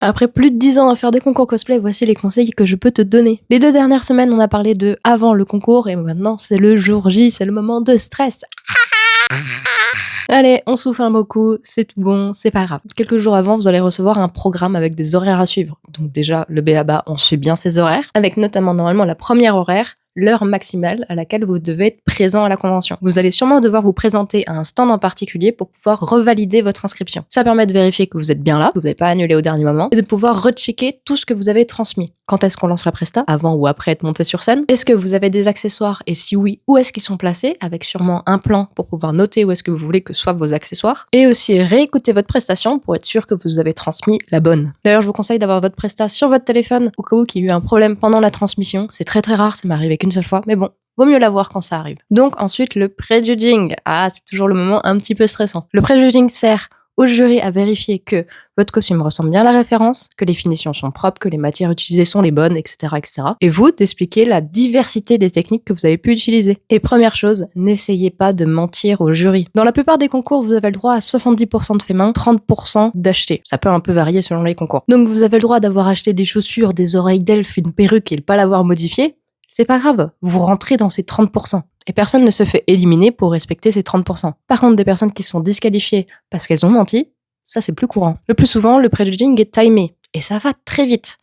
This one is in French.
Après plus de 10 ans à faire des concours cosplay, voici les conseils que je peux te donner. Les 2 dernières semaines, on a parlé de avant le concours et maintenant c'est le jour J, c'est le moment de stress. Allez, on souffle un beau coup, c'est tout bon, c'est pas grave. Quelques jours avant, vous allez recevoir un programme avec des horaires à suivre. Donc déjà, le b.a-ba, on suit bien ses horaires, avec notamment normalement la première horaire, l'heure maximale à laquelle vous devez être présent à la convention. Vous allez sûrement devoir vous présenter à un stand en particulier pour pouvoir revalider votre inscription. Ça permet de vérifier que vous êtes bien là, que vous n'avez pas annulé au dernier moment, et de pouvoir rechecker tout ce que vous avez transmis. Quand est-ce qu'on lance la presta? Avant ou après être monté sur scène? Est-ce que vous avez des accessoires? Et si oui, où est-ce qu'ils sont placés? Avec sûrement un plan pour pouvoir noter où est-ce que vous voulez que soient vos accessoires. Et aussi réécouter votre prestation pour être sûr que vous avez transmis la bonne. D'ailleurs, je vous conseille d'avoir votre presta sur votre téléphone au cas où il y a eu un problème pendant la transmission. C'est très très rare, ça m'est arrivé qu'une seule fois, mais bon. Vaut mieux l'avoir quand ça arrive. Donc ensuite, le prejudging. Ah, c'est toujours le moment un petit peu stressant. Le prejudging sert au jury à vérifier que votre costume ressemble bien à la référence, que les finitions sont propres, que les matières utilisées sont les bonnes, etc., etc. Et vous, d'expliquer la diversité des techniques que vous avez pu utiliser. Et première chose, n'essayez pas de mentir au jury. Dans la plupart des concours, vous avez le droit à 70% de fait main, 30% d'acheter. Ça peut un peu varier selon les concours. Donc vous avez le droit d'avoir acheté des chaussures, des oreilles d'elfe, une perruque et ne pas l'avoir modifiée. C'est pas grave, vous rentrez dans ces 30%. Et personne ne se fait éliminer pour respecter ces 30%. Par contre, des personnes qui sont disqualifiées parce qu'elles ont menti, ça c'est plus courant. Le plus souvent, le prejudging est timé. Et ça va très vite.